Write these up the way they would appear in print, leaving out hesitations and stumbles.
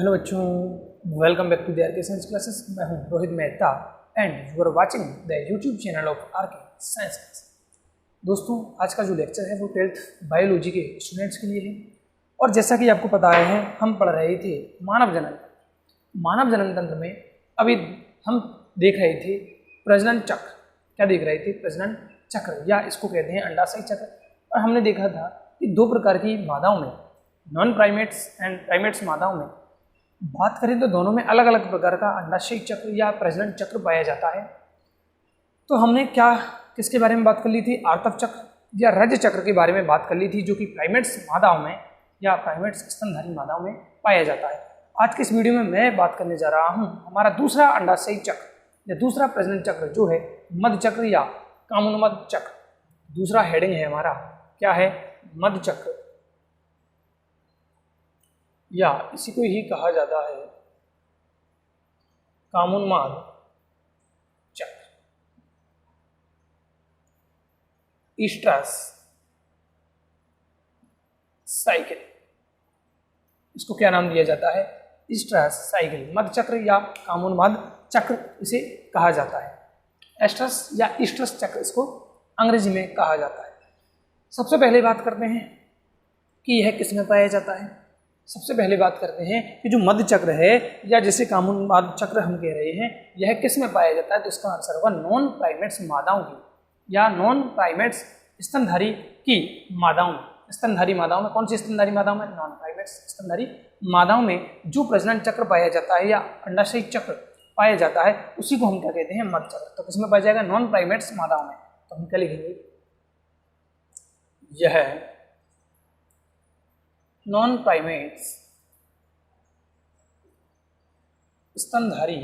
Hello बच्चों, welcome back to the RK science classes. मैं हूं Rohit Mehta and you are watching the YouTube channel of RK science class. दोस्तों, आज का जो लेक्चर है वो 12th बायोलॉजी के स्टूडेंट्स के लिए है। और जैसा कि आपको पता है, हम पढ़ रहे थे मानव जनन तंत्र। मानव जनन तंत्र में अभी हम देख रहे थे प्रजनन चक्र। क्या देख रहे थे? प्रजनन चक्र, या इसको कहते हैं अंडाशय चक्र। और हमने देखा था कि दो प्रकार की मादाओं में, नॉन प्राइमेट्स एंड प्राइमेट्स मादाओं में बात करें तो दोनों में अलग अलग प्रकार का अंडाशय चक्र या प्रजनन चक्र पाया जाता है। तो हमने किसके बारे में बात कर ली थी? आर्तव चक्र या रज चक्र के बारे में बात कर ली थी, जो कि प्राइमेट्स मादाओं में या प्राइमेट्स स्तनधारी मादाओं में पाया जाता है। आज के इस वीडियो में मैं बात करने जा रहा हूँ हमारा दूसरा अंडाशय चक्र या दूसरा प्रजनन चक्र, जो है मध चक्र या कामोन्मद चक्र। दूसरा हेडिंग है हमारा, क्या है? मध चक्र, या इसी को ही कहा जाता है कामोन्माद चक्र। ईस्ट्रस साइकिल, इसको क्या नाम दिया जाता है? ईस्ट्रस साइकिल, मध चक्र या कामोन्माद चक्र इसे कहा जाता है। एस्ट्रस या ईस्ट्रस चक्र इसको अंग्रेजी में कहा जाता है। सबसे पहले बात करते हैं कि यह किस में पाया जाता है। सबसे पहले बात करते हैं कि जो मध चक्र है या जिसे कामोन्माद चक्र हम कह रहे हैं, यह किस में पाया जाता है? तो इसका आंसर होगा नॉन प्राइमेट्स मादाओं की या नॉन प्राइमेट्स स्तनधारी की मादाओं में। स्तनधारी मादाओं में, कौन सी स्तनधारी मादाओं में? नॉन प्राइमेट्स स्तनधारी मादाओं में जो प्रजनन चक्र पाया जाता है या अंडाशय चक्र पाया जाता है, उसी को हम क्या कहते हैं? मध चक्र। तो किसमें पाया जाएगा? नॉन प्राइमेट्स मादाओं में। तो हम क्या लिखेंगे? यह नॉन प्राइमेट्स स्तनधारी,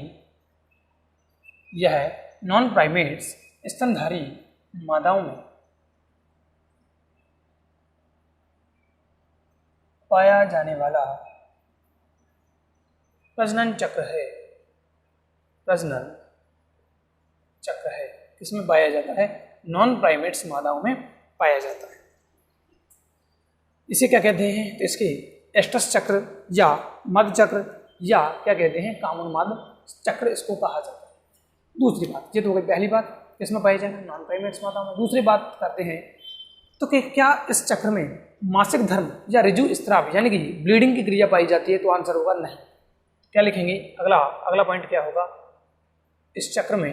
यह नॉन प्राइमेट्स स्तनधारी मादाओं में पाया जाने वाला प्रजनन चक्र है। प्रजनन चक्र है, किसमें पाया जाता है? नॉन प्राइमेट्स मादाओं में पाया जाता है। इसे क्या कहते हैं? तो इसके एस्ट्रस चक्र या मध चक्र या क्या कहते हैं? कामोन्माद चक्र इसको कहा जाता है। दूसरी बात, ये तो हो गई पहली बात, किसमें पाई जाएगा? नॉन प्राइमेट्स मादाओं में। दूसरी बात करते हैं तो कि क्या इस चक्र में मासिक धर्म या ऋजुस्राव यानी कि ब्लीडिंग की क्रिया पाई जाती है? तो आंसर होगा नहीं। क्या लिखेंगे? अगला पॉइंट क्या होगा? इस चक्र में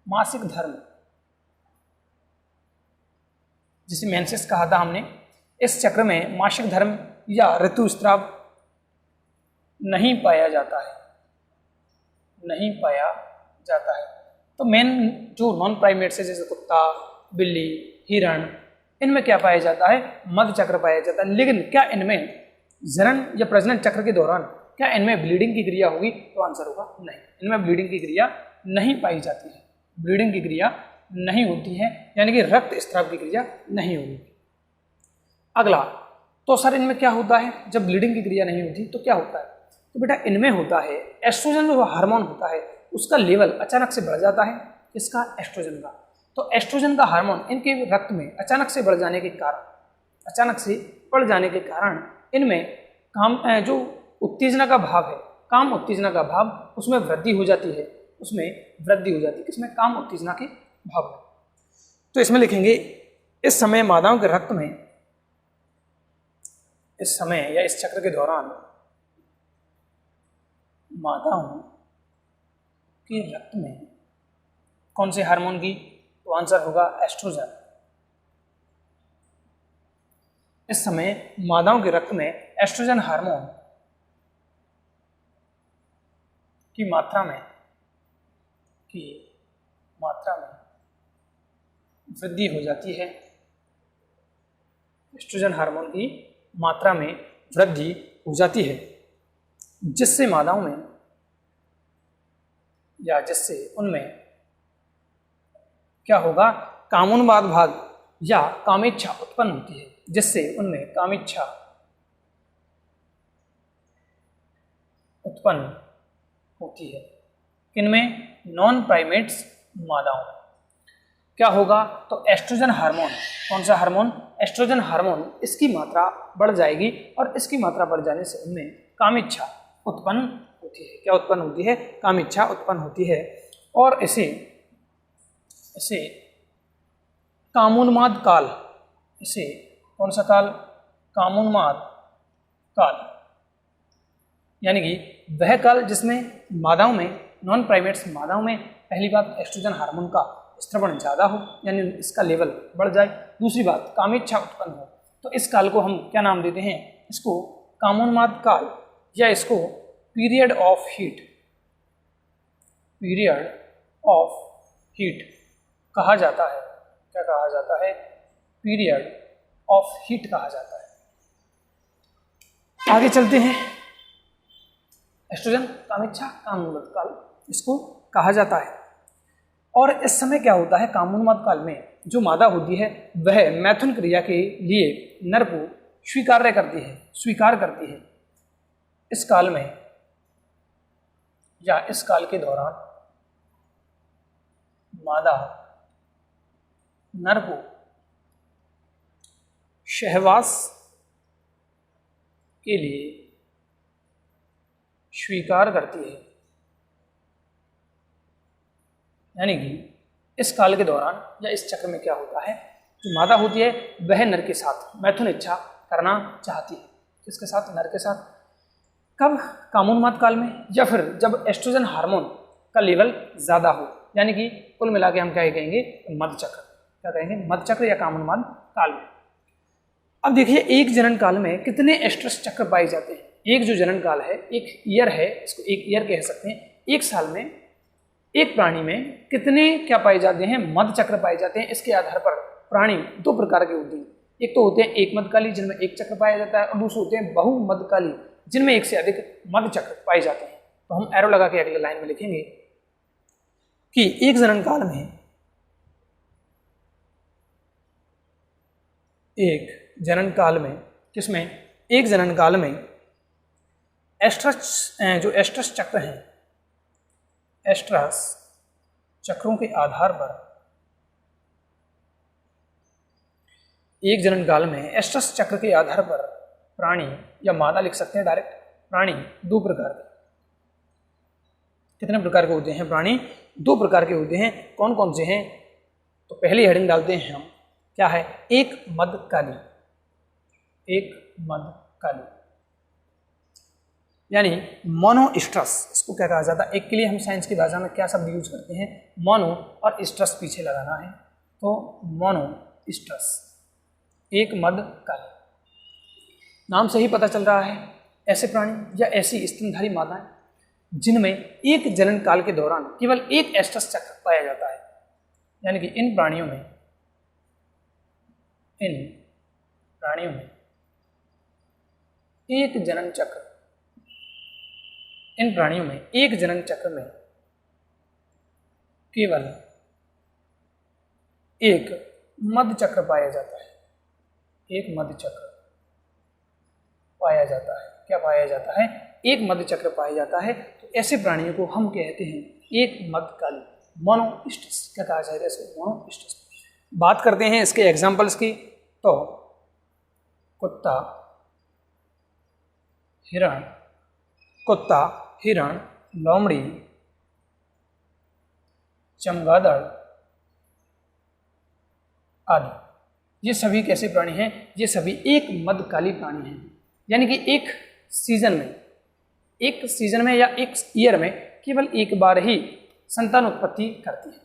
मासिक धर्म, जिसे मेंसेस कहा था हमने, इस चक्र में मासिक धर्म या ऋतुस्राव नहीं पाया जाता है। नहीं पाया जाता है। तो मेन जो नॉन प्राइमेट्स है, जैसे कुत्ता, बिल्ली, हिरण, इनमें क्या पाया जाता है? मध चक्र पाया जाता है। लेकिन क्या इनमें जनन या प्रजनन चक्र के दौरान क्या इनमें ब्लीडिंग की क्रिया होगी? तो आंसर होगा नहीं। इनमें ब्लीडिंग की क्रिया नहीं पाई जाती है। ब्लीडिंग की क्रिया नहीं होती है, यानी कि रक्त स्राव की क्रिया नहीं होगी। अगला, तो सर इनमें क्या होता है जब ब्लीडिंग की क्रिया नहीं होती? तो क्या होता है? तो बेटा इनमें होता है एस्ट्रोजन, जो हार्मोन होता है उसका लेवल अचानक से बढ़ जाता है। किसका? एस्ट्रोजन का। तो एस्ट्रोजन का हार्मोन इनके रक्त में अचानक से बढ़ जाने के कारण इनमें जो उत्तेजना का भाव है, काम उत्तेजना का भाव, उसमें वृद्धि हो जाती है। किसमें? काम उत्तेजना के भाव में। तो इसमें लिखेंगे इस समय मादाओं के रक्त में, इस समय या इस चक्र के दौरान मादाओं के रक्त में कौन से हार्मोन की? तो आंसर होगा एस्ट्रोजन। इस समय मादाओं के रक्त में एस्ट्रोजन हार्मोन की मात्रा में वृद्धि हो जाती है। एस्ट्रोजन हार्मोन की मात्रा में वृद्धि हो जाती है, जिससे मादाओं में या जिससे उनमें क्या होगा? कामोन्माद भाग या कामेच्छा उत्पन्न होती है, जिससे उनमें कामेच्छा उत्पन्न होती है। किनमें? नॉन प्राइमेट्स मादाओं में। क्या होगा, तो एस्ट्रोजन हार्मोन, कौन सा हार्मोन, एस्ट्रोजन हार्मोन, इसकी मात्रा बढ़ जाएगी और इसकी मात्रा बढ़ जाने से उनमें कामिच्छा उत्पन्न होती है। क्या उत्पन्न होती है, कामिच्छा उत्पन्न होती है और इसे कामोन्माद काल, इसे कौन सा काल, कामोन्माद काल, यानी कि वह काल जिसमें मादाओं में, नॉन प्राइमेट्स मादाओं में पहली बात एस्ट्रोजन हार्मोन का स्त्रवण ज़्यादा हो, यानी इसका लेवल बढ़ जाए, दूसरी बात कामेच्छा उत्पन्न हो, तो इस काल को हम क्या नाम देते हैं, इसको कामोन्माद काल या इसको period of heat, period of heat कहा जाता है। क्या कहा जाता है, पीरियड ऑफ हीट कहा जाता है। आगे चलते हैं, एस्ट्रोजन कामेच्छा कामोन्माद काल इसको कहा जाता है। और इस समय क्या होता है, कामोन्माद काल में जो मादा होती है वह मैथुन क्रिया के लिए नर को स्वीकार करती है। इस काल में या इस काल के दौरान मादा नर को सहवास के लिए स्वीकार करती है, यानी कि इस काल के दौरान या इस चक्र में क्या होता है, जो मादा होती है वह नर के साथ मैथुन इच्छा करना चाहती है। किसके साथ, नर के साथ। कब, कामोन्माद काल में, या फिर जब एस्ट्रोजन हार्मोन का लेवल ज़्यादा हो, यानी कि कुल मिला के हम क्या कहेंगे, मध्य चक्र, क्या कहेंगे, मध्य चक्र या कामोन्माद काल में। अब देखिए एक जनन काल में कितने एस्ट्रस चक्र पाए जाते हैं। एक जो जनन काल है, एक ईयर है, इसको एक ईयर कह सकते हैं। एक साल में एक प्राणी में कितने क्या पाए जाते हैं, मध्य चक्र पाए जाते हैं। इसके आधार पर प्राणी दो प्रकार के होते हैं, एक तो होते हैं एक मध्यकाली जिनमें एक चक्र पाया जाता है, और दूसरे होते हैं बहुमध्यकाली जिनमें एक से अधिक मध्य चक्र पाए जाते हैं। तो हम एरो लगा के अगले लाइन में लिखेंगे कि एक जनन काल में किसमें, एक जनन काल में जो एस्ट्रस चक्र हैं, एस्ट्रस चक्रों के आधार पर एक जनन काल में एस्ट्रस चक्र के आधार पर प्राणी या मादा लिख सकते हैं डायरेक्ट, प्राणी दो प्रकार के, कितने प्रकार के होते हैं, प्राणी दो प्रकार के होते हैं। कौन कौन से हैं, तो पहली हेडिंग डालते हैं हम, क्या है, एक मध्यकाली, यानी मोनोस्ट्रस, इसको क्या कहा जाता है। एक के लिए हम साइंस की भाषा में क्या शब्द यूज करते हैं, मोनो और स्ट्रस पीछे लगाना है, तो मोनोस्ट्रस, एक मध्यकाली। नाम से ही पता चल रहा है, ऐसे प्राणी या ऐसी स्तनधारी माताएं जिनमें एक जनन काल के दौरान केवल एक एस्ट्रस चक्र पाया जाता है, यानी कि इन प्राणियों में एक जनन चक्र, इन प्राणियों में एक जनन चक्र में केवल एक मध्य चक्र पाया जाता है, एक मध्य चक्र पाया जाता है। क्या पाया जाता है, एक मध्य चक्र पाया जाता है। तो ऐसे प्राणियों को हम कहते हैं एक मध्यकाली, मोनोस्ट्रस। क्या कहा जाएगा इसको, मोनोस्ट्रस। बात करते हैं इसके एग्जाम्पल्स की, तो कुत्ता, हिरण, लोमड़ी, चमगादड़ आदि, ये सभी कैसे प्राणी हैं, ये सभी एक मध्यकाली प्राणी हैं, यानी कि एक सीजन में या एक ईयर में केवल एक बार ही संतान उत्पत्ति करती है।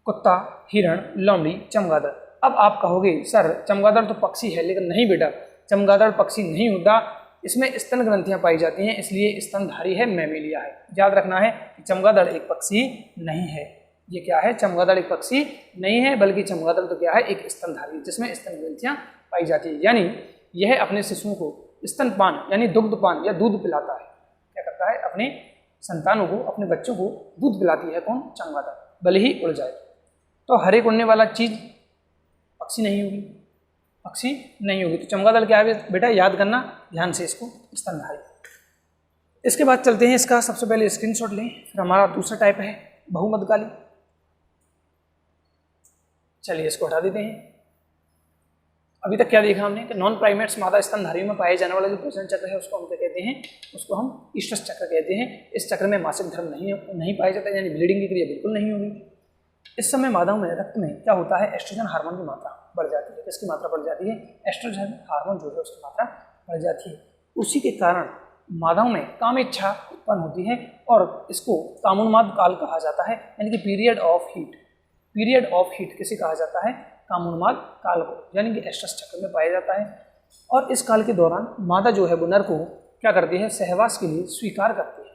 कुत्ता, हिरण, लोमड़ी, चमगादड़। अब आप कहोगे सर चमगादड़ तो पक्षी है, लेकिन नहीं बेटा, चमगादड़ पक्षी नहीं होता, इसमें स्तन ग्रंथियां पाई जाती हैं, इसलिए स्तनधारी है, मैमेलिया है। याद रखना है कि चमगादड़ एक पक्षी नहीं है। ये क्या है, चमगादड़ एक पक्षी नहीं है, बल्कि चमगादड़ तो क्या है, एक स्तनधारी जिसमें स्तन ग्रंथियां पाई जाती है, यानी यह अपने शिशुओं को स्तनपान यानी दुग्धपान या दूध पिलाता है। क्या करता है, अपने संतानों को, अपने बच्चों को दूध पिलाती है। कौन, चमगादड़, भले ही उड़ जाए। तो हरे उड़ने वाला चीज पक्षी नहीं होगी, तो चमगादड़ क्या है बेटा, याद करना ध्यान से इसको, स्तनधारी। इसके बाद चलते हैं, इसका सबसे पहले स्क्रीनशॉट लें, फिर हमारा दूसरा टाइप है बहुमध्यकाली। चलिए इसको हटा देते हैं। अभी तक क्या देखा हमने कि नॉन प्राइमेट्स मादा स्तनधारियों में पाए जाने वाला जो प्रजनन चक्र है उसको हम क्या कहते हैं, उसको हम ईस्ट्रस चक्र कहते हैं। इस चक्र में मासिक धर्म नहीं पाया जाता, यानी ब्लीडिंग की क्रिया बिल्कुल नहीं होगी। इस समय मादाओं में रक्त में क्या होता है, एस्ट्रोजन हार्मोन की मात्रा बढ़ जाती है। किसकी मात्रा बढ़ जाती है, एस्ट्रोजन हार्मोन जो है उसकी मात्रा बढ़ जाती है। उसी के कारण मादाओं में काम इच्छा उत्पन्न होती है और इसको कामोन्माद काल कहा जाता है, यानी कि period of heat. Period of heat किसे कहा जाता है, कामोन्माद काल को, यानी कि एस्ट्रस चक्र में पाया जाता है। और इस काल के दौरान मादा जो है वो नर को क्या करती है, सहवास के लिए स्वीकार करती है।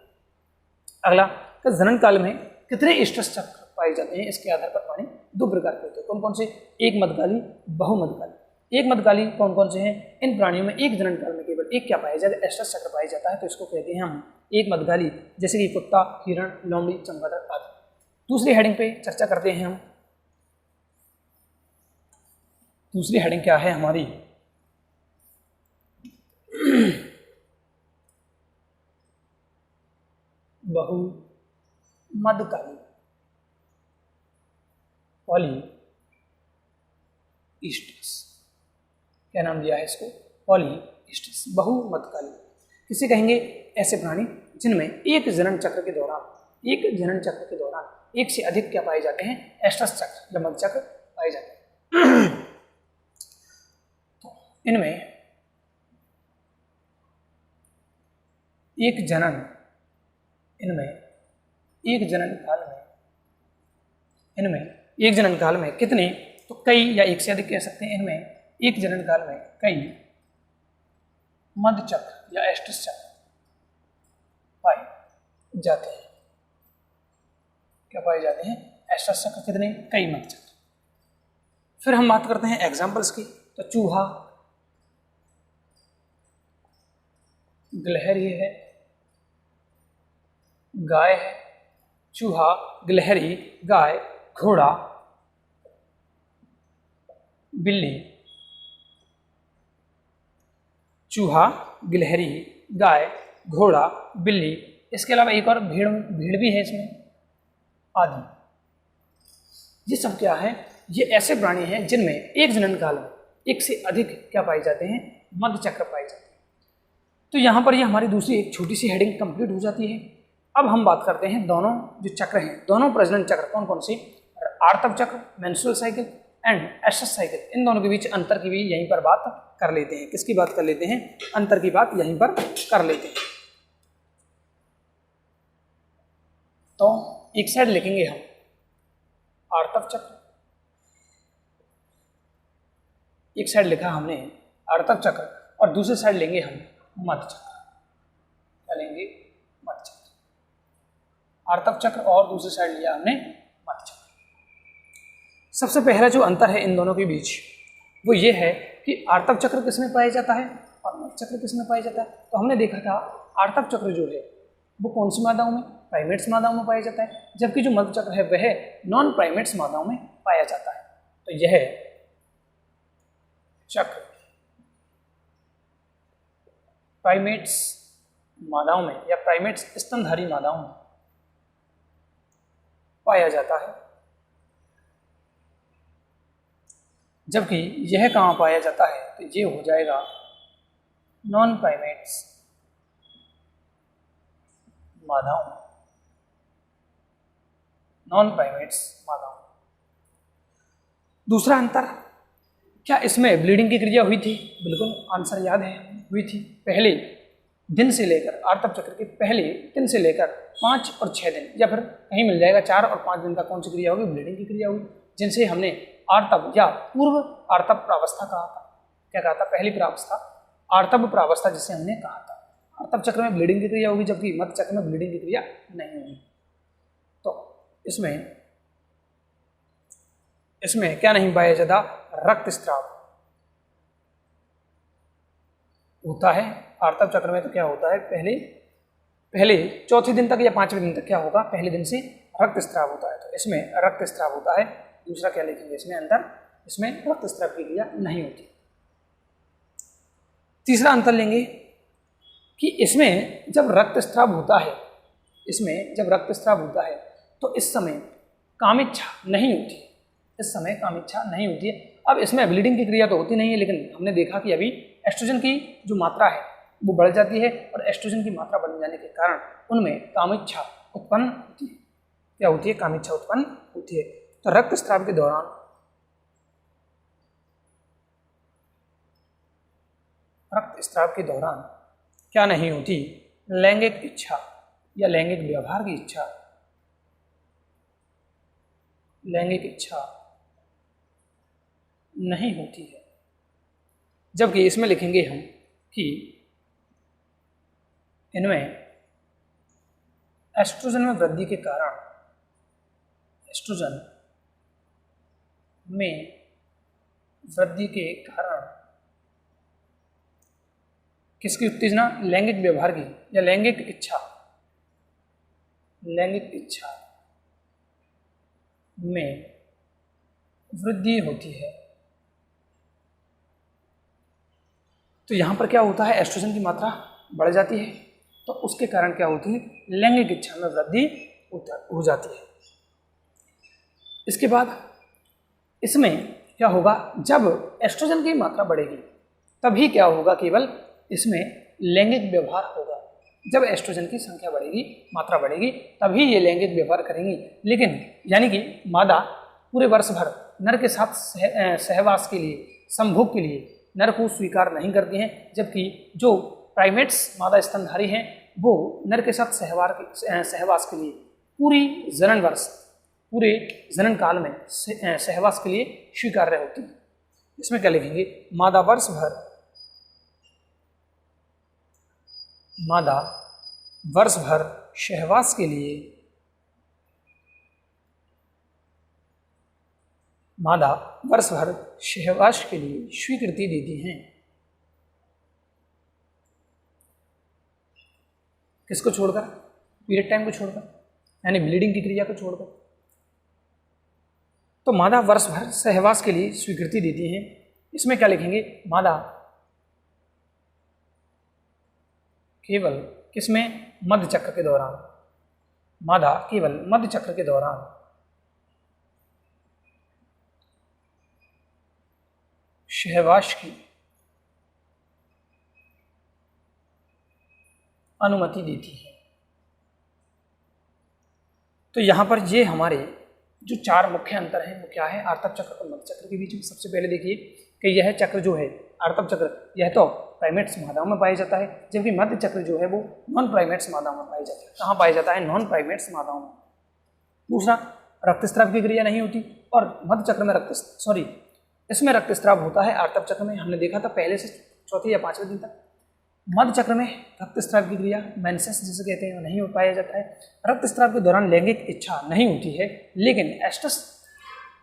अगला, तो जनन काल में कितने एस्ट्रस चक्र पाए जाते हैं, इसके आधार पर पानी दो प्रकार के होते हैं। कौन कौन से, एक मध्यकाली, बहुमध्यकाली। एक मध्यकाली कौन कौन से हैं, इन प्राणियों में एक जनन काल में केवल एक क्या पाया जाता है, एस्ट्रस चक्र पाया जाता है, तो इसको कहते हैं हम एक मध्यकाली, जैसे कि कुत्ता, हिरण, लोमड़ी, चमगादड़ आदि। दूसरी हेडिंग पे चर्चा करते हैं हम। दूसरी हेडिंग क्या है हमारी, बहुमध्यकाली, पॉलीईस्ट्रस। क्या नाम दिया है इसको, पॉलीईस्ट्रस, बहुमध्यकाली। किसे कहेंगे, ऐसे प्राणी जिनमें एक जनन चक्र के दौरान एक से अधिक क्या पाए जाते हैं, एस्ट्रस चक्र या मध्य चक्र पाए जाते हैं। तो इनमें एक जनन काल में कितने, तो कई या एक से अधिक कह सकते हैं। इनमें एक जनन काल में कई मध्य चक्र या एस्ट्रस चक्र पाए जाते हैं। क्या पाए जाते हैं, एस्ट्रस चक्र कितने, कई मध्य चक्र। फिर हम बात करते हैं एग्जाम्पल्स की। तो चूहा, गिलहरी है, गाय है, चूहा, गिलहरी, गाय, घोड़ा, बिल्ली। चूहा, गिलहरी, गाय, घोड़ा, बिल्ली। इसके अलावा एक और भीड़ भी है इसमें, आदि। ये सब क्या है, ये ऐसे प्राणी हैं जिनमें एक जनन काल में एक से अधिक क्या पाए जाते हैं, मध्य चक्र पाए जाते हैं। तो यहाँ पर ये हमारी दूसरी एक छोटी सी हेडिंग कंप्लीट हो जाती है। अब हम बात करते हैं दोनों जो चक्र हैं, दोनों प्रजनन चक्र कौन कौन से, आर्तव चक्र, menstrual cycle and oestrous cycle, इन दोनों के बीच अंतर की भी यहीं पर बात कर लेते हैं। किसकी बात कर लेते हैं, अंतर की बात यहीं पर कर लेते हैं। तो एक साइड लिखेंगे हम आर्तव चक्र, एक साइड लिखा हमने आर्तव चक्र, और दूसरी साइड लेंगे हम मध्य चक्र। क्या लेंगे, मध्य चक्र। आर्तव चक्र और दूसरी साइड लिया हमने मध्य चक्र। सबसे पहला जो अंतर है इन दोनों के बीच वो ये है कि आर्तव चक्र किसमें पाया जाता है और मध्य चक्र किसमें पाया जाता है। तो हमने देखा था आर्तव चक्र जो है वो कौन सी मादाओं में, प्राइमेट्स मादाओं में पाया जाता है, जबकि जो मध्य चक्र है वह नॉन प्राइमेट्स मादाओं में पाया जाता है। तो यह चक्र प्राइमेट्स मादाओं में या प्राइमेट्स स्तनधारी मादाओं में पाया जाता है, जबकि यह कहाँ पाया जाता है, तो ये हो जाएगा नॉन प्राइमेट्स मादाओं में, नॉन प्राइमेट्स मादाओं। दूसरा अंतर, क्या इसमें ब्लीडिंग की क्रिया हुई थी, बिल्कुल आंसर याद है, हुई थी। पहले दिन से लेकर, आर्तव चक्र के पहले दिन से लेकर 5 और 6 दिन, या फिर कहीं मिल जाएगा 4 और 5 दिन का कौन सी क्रिया होगी, ब्लीडिंग की क्रिया हुई, जिनसे हमने आर्तव या पूर्व आर्तव प्रावस्था कहा था। क्या कहा था, पहली प्रावस्था आर्तव प्रावस्था जिसे हमने कहा था। आर्तव चक्र में ब्लीडिंग की क्रिया होगी, जबकि मध्य चक्र में ब्लीडिंग की क्रिया नहीं होगी। तो इसमें क्या नहीं पाया जाता, रक्तस्राव होता है। आर्तव चक्र में तो क्या होता है, पहले चौथे दिन तक या 5वें दिन तक क्या होगा, पहले दिन से रक्तस्राव होता है। तो इसमें रक्तस्राव होता है। दूसरा क्या लिखेंगे इसमें अंतर, इसमें रक्तस्राव की क्रिया नहीं होती। तीसरा अंतर लेंगे कि इसमें जब रक्तस्राव होता है, तो इस समय कामिच्छा नहीं होती। इस समय कामिच्छा नहीं होती है। अब इसमें ब्लीडिंग की क्रिया तो होती नहीं है, लेकिन हमने देखा कि अभी एस्ट्रोजन की जो मात्रा है वो बढ़ जाती है और एस्ट्रोजन की मात्रा बढ़ जाने के कारण उनमें कामिच्छा उत्पन्न होती है। क्या होती है? कामिच्छा उत्पन्न होती है। तो रक्तस्राव के दौरान क्या नहीं होती? लैंगिक इच्छा या लैंगिक व्यवहार की इच्छा, लैंगिक इच्छा नहीं होती है। जबकि इसमें लिखेंगे हम कि इनमें एस्ट्रोजन में वृद्धि के कारण, एस्ट्रोजन में वृद्धि के कारण किसकी उत्तेजना? लैंगिक व्यवहार की या लैंगिक इच्छा, लैंगिक इच्छा में वृद्धि होती है। तो यहां पर क्या होता है? एस्ट्रोजन की मात्रा बढ़ जाती है, तो उसके कारण क्या होती है? लैंगिक इच्छा में वृद्धि हो जाती है। इसके बाद इसमें क्या होगा? जब एस्ट्रोजन की मात्रा बढ़ेगी तभी क्या होगा? केवल इसमें लैंगिक व्यवहार होगा। जब एस्ट्रोजन की संख्या बढ़ेगी, मात्रा बढ़ेगी, तभी ये लैंगिक व्यवहार करेंगी। लेकिन यानी कि मादा पूरे वर्ष भर नर के साथ सहवास के लिए, संभोग के लिए नर को स्वीकार नहीं करती हैं, जबकि जो प्राइमेट्स मादा स्तनधारी हैं वो नर के साथ सहवास के लिए पूरे जनन काल में सहवास के लिए स्वीकार्य होती है। इसमें क्या लिखेंगे? मादा वर्ष भर सहवास के लिए, मादा वर्ष भर सहवास के लिए स्वीकृति देती हैं। किसको छोड़कर? पीरियड टाइम को छोड़कर, यानी ब्लीडिंग की क्रिया को छोड़कर। तो मादा वर्ष भर सहवास के लिए स्वीकृति देती हैं। इसमें क्या लिखेंगे? मादा केवल किसमें? मध्य चक्र के दौरान, मादा केवल मध्य चक्र के दौरान सहवास की अनुमति देती है। तो यहां पर ये हमारे जो चार मुख्य अंतर हैं वो क्या है? आर्तव चक्र और मध्य चक्र के बीच में। सबसे पहले देखिए कि यह चक्र जो है आर्तव चक्र, यह तो प्राइमेट्स मादाओं में पाया जाता है, जबकि मध्य चक्र जो है वो नॉन प्राइमेट्स मादाओं में पाया जाता है। कहाँ पाया जाता है? नॉन प्राइमेट्स मादाओं में। दूसरा, रक्तस्राव की क्रिया नहीं होती, और मध्य चक्र में इसमें रक्तस्राव होता है। आर्तव चक्र में हमने देखा था पहले से चौथे या पांचवें दिन तक। मध्य चक्र में रक्तस्राव की क्रिया, मेंसेस जिसे कहते हैं, नहीं हो पाया जाता है। रक्तस्राव के दौरान लैंगिक इच्छा नहीं होती है, लेकिन एस्ट्रस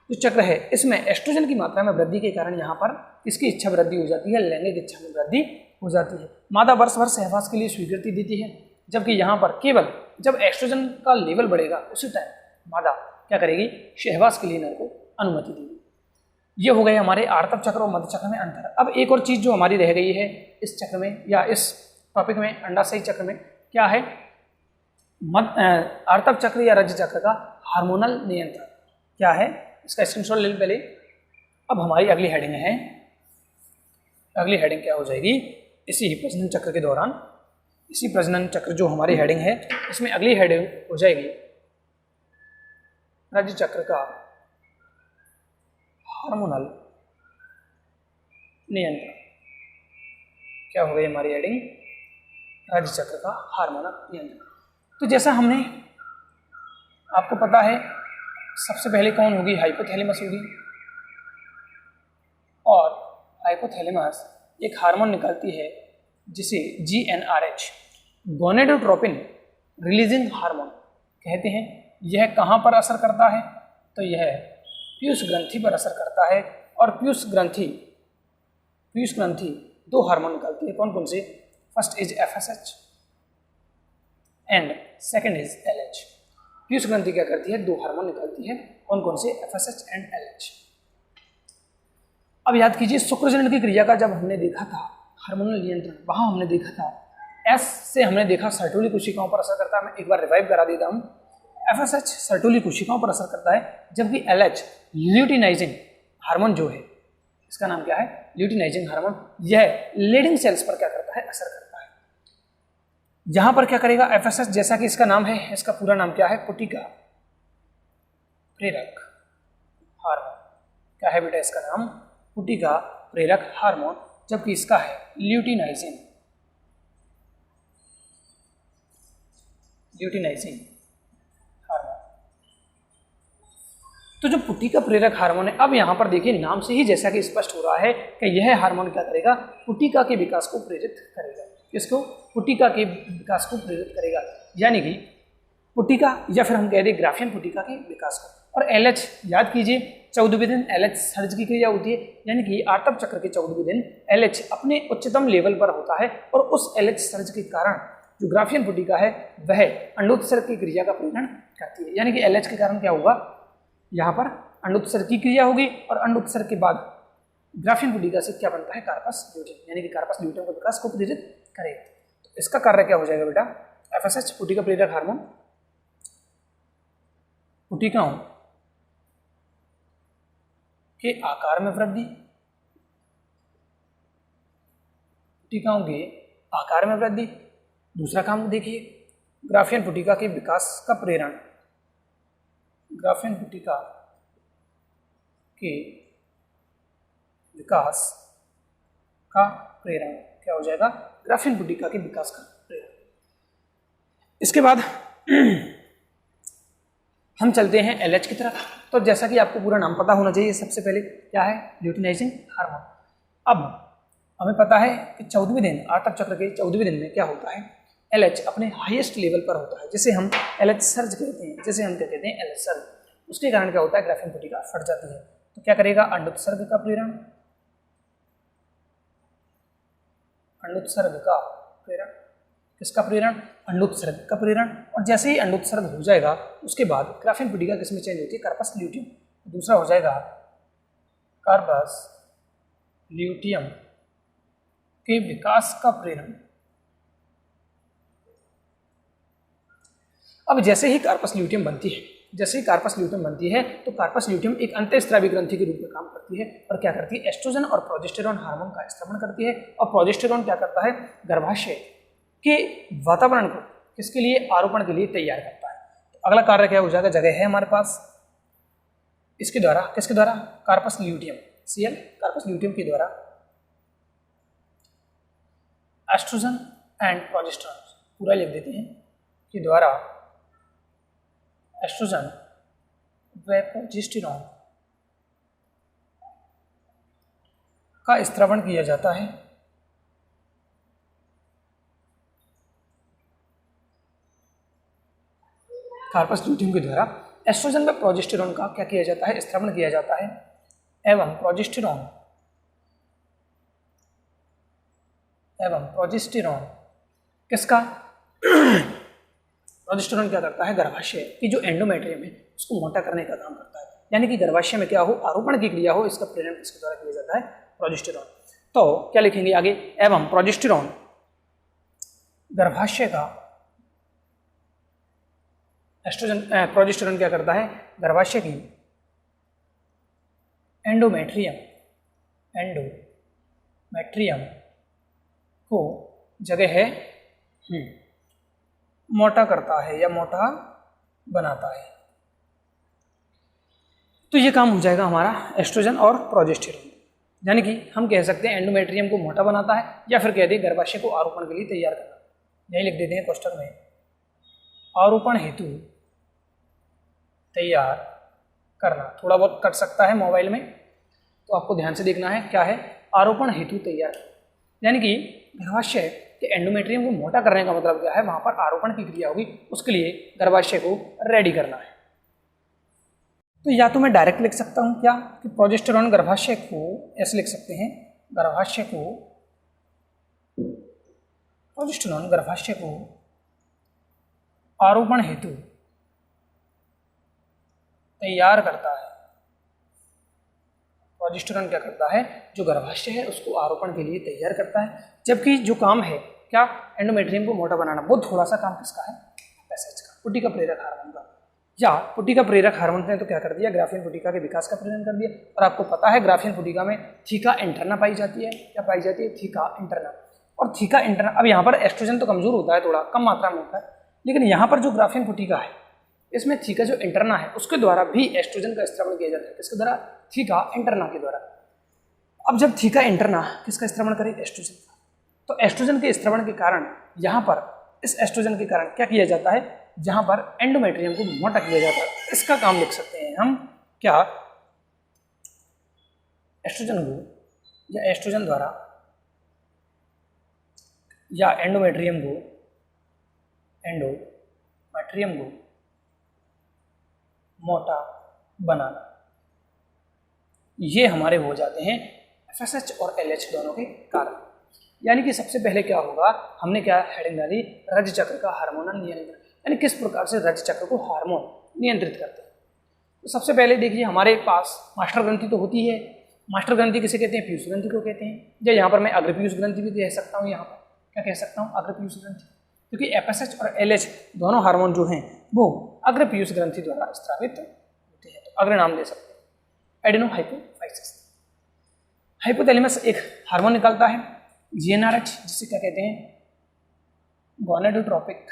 जो चक्र है इसमें एस्ट्रोजन की मात्रा में वृद्धि के कारण यहाँ पर इसकी इच्छा वृद्धि हो जाती है, लैंगिक इच्छा में वृद्धि हो जाती है। मादा वर्ष भर सहवास के लिए स्वीकृति देती है, जबकि यहाँ पर केवल जब एस्ट्रोजन का लेवल बढ़ेगा उसी टाइम मादा क्या करेगी? सहवास के लिए नर को अनुमति देगी। ये हो गए हमारे आर्तव चक्र और मध्य चक्र में अंतर। अब एक और चीज जो हमारी रह गई है इस चक्र में या इस टॉपिक में, अंडाशयी चक्र में, क्या है? आर्तव चक्र या रज चक्र का हार्मोनल नियंत्रण क्या है? इसका स्क्रीनशॉट ले लो पहले। अब हमारी अगली हेडिंग है, अगली हेडिंग क्या हो जाएगी? इसी प्रजनन चक्र के दौरान, इसी प्रजनन चक्र जो हमारी हेडिंग है इसमें अगली हेडिंग हो जाएगी रज चक्र का हार्मोनल नियंत्रण। क्या हो गई हमारी हेडिंग? रज चक्र का हार्मोनल नियंत्रण। तो जैसा हमने, आपको पता है सबसे पहले कौन होगी? हाइपोथैलेमस होगी, और हाइपोथैलेमस एक हार्मोन निकालती है जिसे GnRH, गोनेडोट्रोपिन रिलीजिंग हार्मोन कहते हैं। यह कहाँ पर असर करता है? तो यह पीयूष ग्रंथि पर असर करता है, और पीयूष ग्रंथि दो हार्मोन निकालती है। कौन कौन से? First is FSH and second is LH। Piyush ग्रंथि क्या करती है? दो हार्मोन निकालती है। कौन कौन से? FSH and LH। अब याद कीजिए, शुक्रजनन की क्रिया का जब हमने देखा था हार्मोनल नियंत्रण, वहां हमने देखा था S से हमने देखा सर्टोली कोशिकाओं पर असर करता है। मैं एक बार रिवाइव करा देता हूं। FSH सर्टोली कोशिकाओं पर असर करता है, जबकि LH ल्यूटिनाइजिंग हार्मोन जो है, इसका नाम क्या है, ल्यूटिनाइजिंग हार्मोन, यह लीडिंग सेल्स पर क्या करता है, असर करता है। यहां पर क्या करेगा FSH, जैसा कि इसका नाम है, इसका पूरा नाम क्या है, पुटिका प्रेरक हार्मोन। क्या है बेटा इसका नाम, पुटिका प्रेरक हार्मोन, जबकि इसका है ल्यूटिनाइजिंग हार्मोन। तो जो पुटिका प्रेरक हार्मोन है, अब यहां पर देखिए नाम से ही जैसा कि स्पष्ट हो रहा है कि यह हार्मोन क्या करेगा, पुटिका के विकास को प्रेरित करेगा। किसको, पुटिका के विकास को प्रेरित करेगा, यानी कि पुटिका या फिर हम कह दें ग्राफियन पुटिका के विकास को। और LH याद कीजिए 14वें दिन LH सर्ज की क्रिया होती है, यानी कि आर्तव चक्र के 14वें दिन LH अपने उच्चतम लेवल पर होता है और उस LH सर्ज के कारण जो ग्राफियन पुटिका है वह अंडोत्सर्ग की क्रिया का प्रेरण करती है। यानी कि LH के कारण क्या होगा, यहाँ पर अंडोत्सर्ग की क्रिया होगी और अंडोत्सर्ग के बाद ग्राफियन पुटिका से क्या बनता है, कार्पस ल्यूटियम, यानी कि कार्पस ल्यूटियम के विकास को प्रेरित करेगा। तो इसका कार्य क्या हो जाएगा बेटा, FSH पुटिका प्रेरक हार्मोन पुटिकाओं के आकार में वृद्धि, पुटिकाओं के आकार में वृद्धि। दूसरा काम देखिए, ग्राफियन पुटिका के विकास का प्रेरण, ग्राफियन पुटिका के विकास का प्रेरण क्या हो जाएगा, ग्राफियन पुटिका के विकास का प्रेरण। इसके बाद हम चलते हैं LH की तरफ। तो जैसा कि आपको पूरा नाम पता होना चाहिए, सबसे पहले क्या है, ल्यूटिनाइजिंग हार्मोन। अब हमें पता है कि 14वें दिन, आर्तव चक्र के 14वें दिन में क्या होता है, LH अपने हाईएस्ट लेवल पर होता है, जिसे हम LH सर्ज कहते हैं, जिसे हम क्या कहते हैं, LH सर्ज। उसके कारण क्या होता है, ग्राफियन पुटिका फट जाती है। तो क्या करेगा, अंडोत्सर्ग का प्रेरण, अंडोत्सर्ग का प्रेरण, किसका प्रेरण, अंडोत्सर्ग का प्रेरण। और जैसे ही अंडोत्सर्ग हो जाएगा उसके बाद ग्राफियन पुटिका किसमें चेंज होती है, कार्पस ल्यूटियम। दूसरा हो जाएगा कार्पस ल्यूटियम के विकास का प्रेरण। अब जैसे ही कार्पस ल्यूटियम बनती है, जैसे ही कार्पस ल्यूटियम बनती है तो कार्पस ल्यूटियम एक अंतःस्रावी ग्रंथि के रूप में काम करती है और क्या करती है, एस्ट्रोजन और प्रोजेस्टेरॉन हार्मोन का स्त्रवण करती है। और प्रोजेस्टेरॉन क्या करता है, गर्भाशय के वातावरण को किसके लिए, आरोपण के लिए तैयार करता है। तो अगला कार्य क्या हो जाएगा, जगह है हमारे पास, इसके द्वारा, किसके द्वारा, corpus luteum, Cl corpus luteum के द्वारा एस्ट्रोजन एंड प्रोजेस्टेरॉन, पूरा लिख देते हैं, के द्वारा एस्ट्रोजन व प्रोजेस्टेरॉन का स्त्रवण किया जाता है। कार्पस ल्यूटियम के द्वारा एस्ट्रोजन व प्रोजेस्टेरॉन का क्या किया जाता है, स्त्रवण किया जाता है। एवं प्रोजेस्टेरॉन किसका, प्रोजेस्टेरॉन क्या करता है, गर्भाशय की जो एंडोमेट्रियम है उसको मोटा करने का काम करता है। यानी कि गर्भाशय में क्या हो, आरोपण की क्रिया हो, इसका प्रेरण किसके द्वारा किया जाता है, प्रोजेस्टेरॉन। तो क्या लिखेंगे आगे, एवं प्रोजेस्टेरॉन गर्भाशय का, एस्ट्रोजन प्रोजेस्टेरॉन क्या करता है, गर्भाशय की एंडोमेट्रियम को जगह है मोटा करता है या मोटा बनाता है। तो ये काम हो जाएगा हमारा एस्ट्रोजन और प्रोजेस्टेरॉन। यानी कि हम कह सकते हैं एंडोमेट्रियम को मोटा बनाता है, या फिर कह दें गर्भाशय को आरोपण के लिए तैयार करना। यही लिख देते हैं कोष्ठक में, आरोपण हेतु तैयार करना। थोड़ा बहुत कट सकता है मोबाइल में, तो आपको ध्यान से देखना है, क्या है, आरोपण हेतु तैयार। यानी कि गर्भाशय के एंडोमेट्रियम को मोटा करने का मतलब क्या है, वहां पर आरोपण की क्रिया होगी, उसके लिए गर्भाशय को रेडी करना है। तो या तो मैं डायरेक्ट लिख सकता हूं क्या, कि प्रोजेस्टेरॉन गर्भाशय को ऐसे लिख सकते हैं, प्रोजेस्टेरॉन गर्भाशय को आरोपण हेतु तैयार करता है। प्रोजेस्टेरॉन क्या करता है, जो गर्भाशय है उसको आरोपण के लिए तैयार करता है, जबकि जो काम है क्या, एंडोमेट्रियम को मोटा बनाना, वो थोड़ा सा काम किसका है, FSH का, पुटिका प्रेरक हार्मोन का। या पुटिका प्रेरक हार्मोन ने तो क्या कर दिया, ग्राफियन पुटिका के विकास का प्रेरण कर दिया। और आपको पता है ग्राफियन पुटिका में थीका इंटरना पाई जाती है। क्या पाई जाती है? Theca interna. और थीका इंटरना, अब यहाँ पर एस्ट्रोजन तो कमजोर होता है, थोड़ा कम मात्रा में होता है, लेकिन यहाँ पर जो ग्राफियन पुटिका है इसमें थीका जो इंटरना है उसके द्वारा भी एस्ट्रोजन का स्त्रवण किया जाता है। किसके द्वारा? थीका इंटरना के द्वारा। अब जब थीका इंटरना किसका स्त्रवण करे? एस्ट्रोजन का। तो एस्ट्रोजन के स्त्रवण के कारण यहाँ पर इस एस्ट्रोजन के कारण क्या किया जाता है, जहां पर एंडोमेट्रियम को मोटा किया जाता है। इसका काम लिख सकते हैं हम क्या, एस्ट्रोजन को या एस्ट्रोजन द्वारा या एंडोमेट्रियम को मोटा बनाना, ये हमारे हो जाते हैं FSH और LH दोनों के कारण। यानी कि सबसे पहले क्या होगा, हमने क्या हेडिंग डाली, रज चक्र का हार्मोनल नियंत्रण, यानी किस प्रकार से रज चक्र को हार्मोन नियंत्रित करते हैं। तो सबसे पहले देखिए हमारे पास मास्टर ग्रंथि तो होती है। मास्टर ग्रंथि किसे कहते हैं? पीयूष ग्रंथि को कहते हैं। या यहाँ पर मैं अग्रपीयूष ग्रंथि भी कह सकता हूँ। यहाँ पर क्या कह सकता हूँ? अग्रपीयूष ग्रंथि, क्योंकि FSH और LH दोनों हार्मोन जो हैं वो अग्रपीयूष ग्रंथि द्वारा स्रावित होते हैं। तो अग्र नाम दे सकते हैं एडेनो हाइपोफाइसिस। हाइपोथैलेमस एक हार्मोन निकालता है GnRH, जिसे क्या कहते हैं? गोनेडोट्रोपिक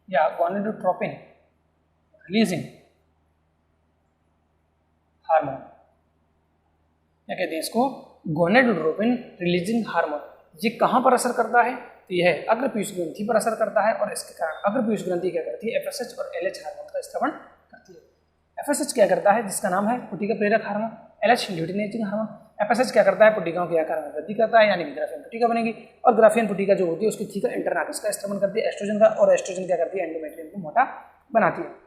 या गोनेडोट्रोपिन रिलीजिंग हार्मोन। क्या कहते हैं इसको? Gonadotropin releasing hormone. ये कहाँ पर असर करता है? तो यह अग्रपीयूष ग्रंथि पर असर करता है, और इसके कारण अग्रपीयूष ग्रंथि क्या करती है? FSH और LH हार्मोन का स्त्रवण करती है। FSH क्या करता है? जिसका नाम है पुटिका प्रेरक hormone. LH luteinising hormone. FSH क्या करता है? पुटिकाओं के आकार में वृद्धि करता है, यानी कि ग्राफियन पुटिका बनेगी। और ग्राफियन पुटिका जो होती है उसकी थीका इंटरना का स्त्रवण करती है एस्ट्रोजन का, और एस्ट्रोजन क्या करती है? एंडोमेट्रियम को मोटा बनाती है।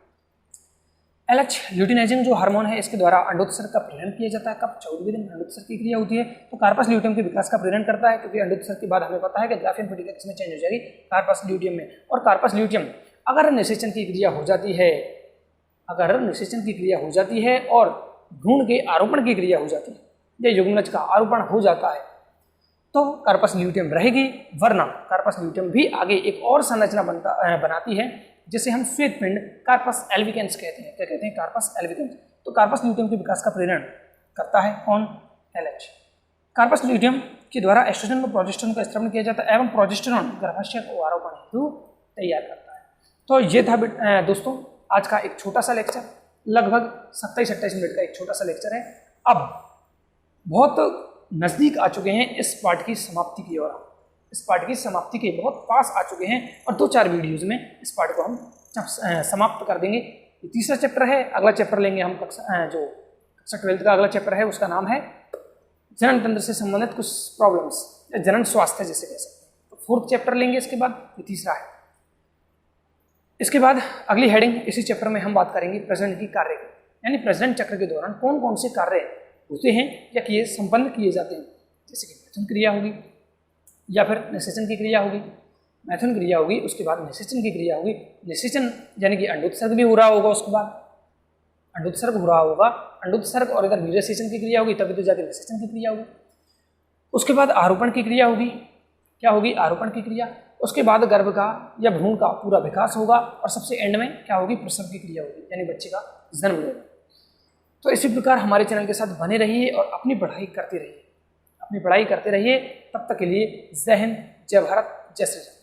LH ल्यूटिनाइजिंग जो हार्मोन है इसके द्वारा अंडोत्सर्ग का प्रेरण किया जाता है। कब? 14वें दिन अंडोत्सर्ग की क्रिया होती है। तो कार्पस ल्यूटियम के विकास का प्रेरण करता है, क्योंकि अंडोत्सर्ग के बाद हमें पता है कि ग्राफियन पुटिका किसमें चेंज हो जाएगी? कार्पस ल्यूटियम में। और कार्पस ल्यूटियम अगर निषेचन की क्रिया हो जाती है, अगर निषेचन की क्रिया हो जाती है और भ्रूण के आरोपण की क्रिया हो जाती है या युग्मनज का आरोपण हो जाता है, तो कार्पस ल्यूटियम रहेगी। वरना कार्पस ल्यूटियम भी आगे एक और संरचना बनाती है, जिसे हम श्वेत पिंड कार्पस एल्विकेंस कहते हैं। क्या कहते हैं? कार्पस एल्विकेंस। तो कार्पस ल्यूटियम के विकास का प्रेरण करता है कौन? LH। कार्पस ल्यूटियम के द्वारा एस्ट्रोजन और प्रोजेस्टेरोन का स्त्रवण किया जाता है, एवं प्रोजेस्टेरोन गर्भाशय को आरोपण हेतु तैयार करता है। तो ये था दोस्तों आज का एक छोटा सा लेक्चर, लगभग 27-28 मिनट का एक छोटा सा लेक्चर है। अब बहुत नज़दीक आ चुके हैं इस पार्ट की समाप्ति की ओर। इस पार्ट की समाप्ति के बहुत पास आ चुके हैं, और 2-4 वीडियोज़ में इस पार्ट को हम समाप्त कर देंगे। ये तीसरा चैप्टर है। अगला चैप्टर लेंगे हम जो कक्षा 12th का अगला चैप्टर है उसका नाम है जनन तंत्र से संबंधित कुछ प्रॉब्लम्स या जनन स्वास्थ्य जिसे कह सकते हैं। तो 4th चैप्टर लेंगे इसके बाद, ये तीसरा है। इसके बाद अगली हेडिंग इसी चैप्टर में हम बात करेंगे प्रजनन की कार्य की, यानी प्रजनन चक्र के दौरान कौन कौन से कार्य होते हैं या संपन्न किए जाते हैं। जैसे कि मैथुन क्रिया होगी, या फिर निषेचन की क्रिया होगी। मैथुन क्रिया होगी, उसके बाद निषेचन की क्रिया होगी। निषेचन यानी कि अंडोत्सर्ग भी हो रहा होगा, उसके बाद अंडोत्सर्ग हो रहा होगा, अंडोत्सर्ग और इधर वीर्यसेचन की क्रिया होगी, तभी तो जाके निषेचन की क्रिया होगी। उसके बाद आरोपण की क्रिया होगी। क्या होगी? आरोपण की क्रिया। उसके बाद गर्भ का या भ्रूण का पूरा विकास होगा, और सबसे एंड में क्या होगी? प्रसव की क्रिया होगी, यानी बच्चे का जन्म लेगा। तो इसी प्रकार हमारे चैनल के साथ बने रहिए और अपनी पढ़ाई करते रहिए। अपनी पढ़ाई करते रहिए। तब तक के लिए जय हिंद, जय भारत, जय श्री राम।